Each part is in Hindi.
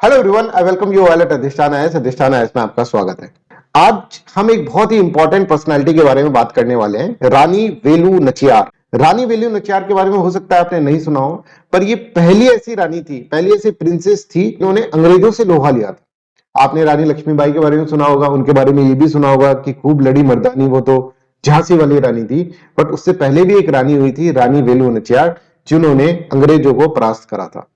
Hello everyone, I welcome you all at अधिष्ठान आईएएस। अधिष्ठान आईएएस में आपका स्वागत है। आज हम एक बहुत ही इंपॉर्टेंट पर्सनालिटी के बारे में बात करने वाले हैं, रानी वेलु नचियार। रानी वेलु नचियार के बारे में हो सकता है आपने नहीं सुना हो, पर ये पहली ऐसी रानी थी, पहली ऐसी प्रिंसेस थी जिन्होंने अंग्रेजों से लोहा लिया था। आपने रानी लक्ष्मीबाई के बारे में सुना होगा, उनके बारे में ये भी सुना होगा कि खूब लड़ी मर्दानी, वो तो झांसी वाली रानी थी। बट उससे पहले भी एक रानी हुई थी, रानी वेलु नचियार, जिन्होंने अंग्रेजों को परास्त करा था।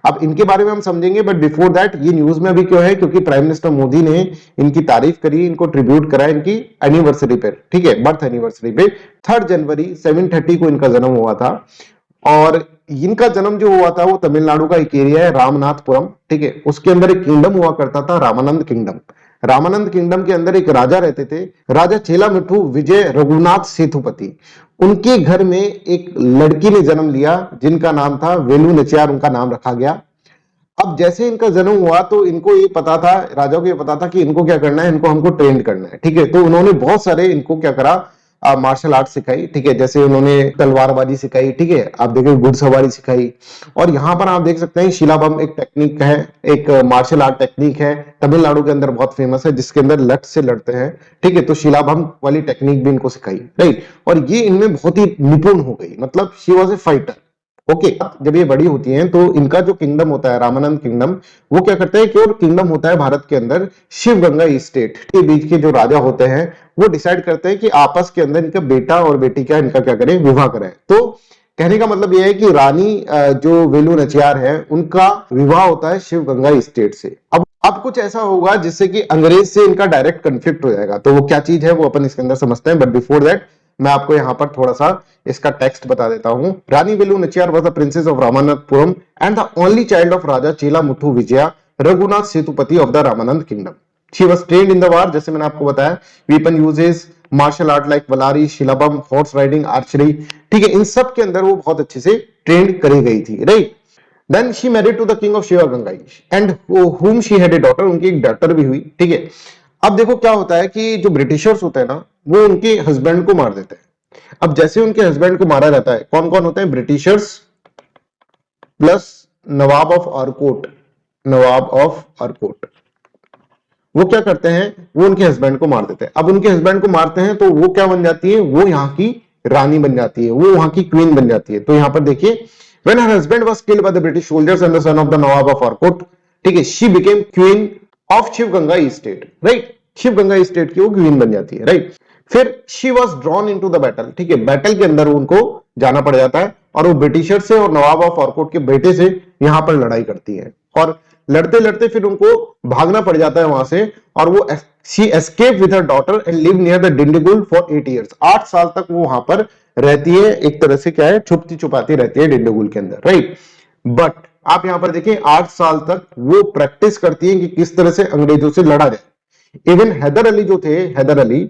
अब इनके बारे में हम समझेंगे, बट बिफोर दैट ये न्यूज में अभी क्यों है, क्योंकि प्राइम मिनिस्टर मोदी ने इनकी तारीफ करी, इनको ट्रिब्यूट करा इनकी एनिवर्सरी पे, ठीक है, बर्थ एनिवर्सरी पे। 3 जनवरी 730 को इनका जन्म हुआ था। और इनका जन्म जो हुआ था वो तमिलनाडु का एक एरिया है, रामनाथपुरम, ठीक है। उसके अंदर एक किंगडम हुआ करता था, रामानंद किंगडम। रामानंद किंगडम के अंदर एक राजा रहते थे, राजा चेलामिट्ठू विजय रघुनाथ सेतुपति। उनके घर में एक लड़की ने जन्म लिया जिनका नाम था वेलु नचियार, उनका नाम रखा गया। अब जैसे इनका जन्म हुआ तो इनको ये पता था, राजा को ये पता था कि इनको क्या करना है, इनको हमको ट्रेंड करना है, ठीक है। तो उन्होंने बहुत सारे इनको क्या करा, मार्शल आर्ट सिखाई, ठीक है। जैसे उन्होंने तलवारबाजी सिखाई, ठीक है, आप देखिए घुड़सवारी सिखाई। और यहाँ पर आप देख सकते हैं शिलाबम एक टेक्निक है, एक मार्शल आर्ट टेक्निक है, तमिलनाडु के अंदर बहुत फेमस है, जिसके अंदर लठ से लड़ते हैं, ठीक है। तो शिलाबम वाली टेक्निक भी इनको सिखाई, राइट। और ये इनमें बहुत ही निपुण हो गई, मतलब she was A fighter. Okay, जब ये बड़ी होती हैं तो इनका जो किंगडम होता है, रामानंद किंगडम, वो क्या करता है कि और किंगडम होता है भारत के अंदर, शिव गंगा स्टेट के बीच के जो राजा होते हैं वो डिसाइड करते हैं कि आपस के अंदर इनका बेटा और बेटी क्या इनका क्या करें, विवाह करें। तो कहने का मतलब यह है कि रानी जो वेलु नचियार है, उनका विवाह होता है शिव गंगा स्टेट से। अब कुछ ऐसा होगा जिससे कि अंग्रेज से इनका डायरेक्ट कन्फ्लिक्ट हो जाएगा, तो वो क्या चीज है वो अपन इसके अंदर समझते हैं। बट बिफोर दैट मैं आपको यहां पर थोड़ा सा इसका टेक्स्ट बता देता हूं। Rani Velu Nachiyar was the princess of Ramanathapuram and the only child of Raja Chellamuthu Vijaya Ragunatha Sethupathi of the Ramanand kingdom. She was trained in the war, जैसे मैंने आपको बताया, weapon usages, martial art like Valari, Silambam, horse riding, archery, ठीक है, इन सब के अंदर वो बहुत अच्छे से ट्रेन करी गई थी, right. Then she married to the king of Sivagangai and whom she had a daughter, उनकी एक डॉटर भी हुई, ठीक है। अब देखो क्या होता है कि जो ब्रिटिशर्स होते हैं ना, वो उनके हस्बैंड को मार देते हैं। अब जैसे उनके हस्बैंड को मारा जाता है, कौन कौन होते हैं, Britishers plus Nawab of Arcot. Nawab of Arcot वो क्या करते हैं, वो उनके हस्बैंड को मार देते हैं। अब उनके हस्बैंड को मारते हैं तो वो क्या बन जाती है, वो यहाँ की रानी बन जाती है, वो वहां की क्वीन बन जाती है। तो यहां पर देखिए, when her husband was killed by the British soldiers and the son of the Nawab of Arcot, ठीक है, she became queen of Sivaganga state, right. Sivaganga state की वो क्वीन बन जाती है, राइट। फिर she was drawn into the battle, ठीक है, बैटल के अंदर उनको जाना पड़ जाता है और वो ब्रिटिशर से और नवाब ऑफ आरकोट के बेटे से यहां पर लड़ाई करती है। और लड़ते लड़ते फिर उनको भागना पड़ जाता है वहां से, और वो she escape with her daughter and live near the Dindigul for 8 years। 8 साल तक वो वहां पर रहती है, एक तरह से क्या है, छुपती छुपाती रहती है डिंडीगुल के अंदर, राइट। बट आप यहां पर देखिए 8 साल तक वो प्रैक्टिस करती है कि किस तरह से अंग्रेजों से लड़ा जाए। इवन हैदर अली जो थे, हैदर अली,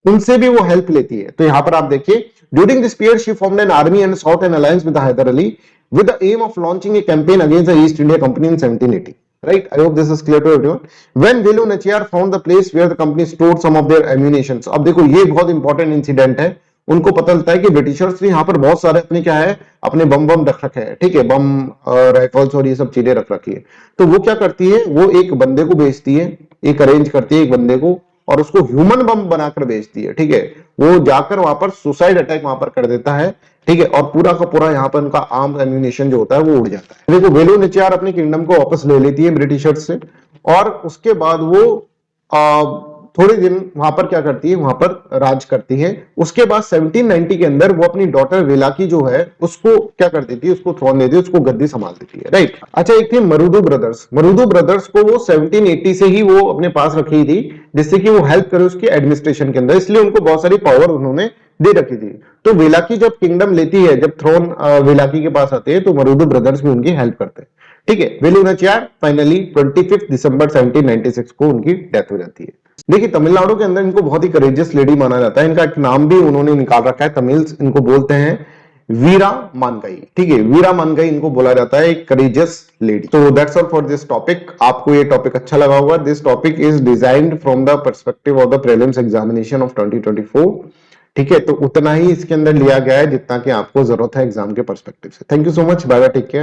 उनसे भी वो हेल्प लेती है। तो यहां पर आप देखिए, during this period she formed an army and sought an alliance with Hyder Ali with the aim of launching a campaign against the East India Company in 1780. Right? I hope this is clear to everyone. When Velu Nachiyar found the place where the company stored some of their ammunition. अब देखो ये बहुत इंपॉर्टेंट इंसिडेंट है। उनको पता चलता है कि ब्रिटिशर्स ने यहाँ पर बहुत सारे अपने क्या है, अपने बम बम रख रखे हैं, ठीक है, बम, राइफल्स और ये सब चीजें रख रखी है। तो वो क्या करती है, वो एक बंदे को भेजती है, एक अरेंज करती है एक बंदे को, और उसको ह्यूमन बम बनाकर भेजती है, ठीक है। वो जाकर वहां पर सुसाइड अटैक वहां पर कर देता है, ठीक है, और पूरा का पूरा यहाँ पर उनका आर्म्स एम्यूनिशन जो होता है वो उड़ जाता है। देखो वेलु नचियार अपने किंगडम को वापस ले लेती है ब्रिटिशर्स से, और उसके बाद वो थोड़े दिन वहां पर क्या करती है, वहां पर राज करती है। उसके बाद 1790 के अंदर वो अपनी डॉटर वेलाकी जो है उसको क्या कर देती है, उसको थ्रोन देती है, उसको गद्दी संभाल देती है, राइट। अच्छा, एक थी मरुदु ब्रदर्स। मरुदु ब्रदर्स को वो 1780 से ही वो अपने पास रखी थी, जिससे कि वो हेल्प करे उसकी एडमिनिस्ट्रेशन के अंदर, इसलिए उनको बहुत सारी पावर उन्होंने दे रखी थी। तो वेलाकी जब किंगडम लेती है, जब थ्रोन वेलाकी के पास आते हैं, तो मरुदु ब्रदर्स भी उनकी हेल्प करते हैं, ठीक है। वेलु नचियार फाइनली 25 दिसंबर 1796 को उनकी डेथ हो जाती है। देखिए तमिलनाडु के अंदर इनको बहुत ही करेजियस लेडी माना जाता है। इनका एक नाम भी उन्होंने निकाल रखा है, तमिल्स इनको बोलते हैं वीरा मानगाई, ठीक है, वीरा मानगाई इनको बोला जाता है, एक करेजियस लेडी। तो that's all for this topic. आपको ये टॉपिक अच्छा लगा होगा। This topic is designed from the perspective of the prelims examination of 2024, ठीक है। तो उतना ही इसके अंदर लिया गया है जितना कि आपको जरूरत है एग्जाम के पर्सपेक्टिव से। Thank you so much, bye bye, take care.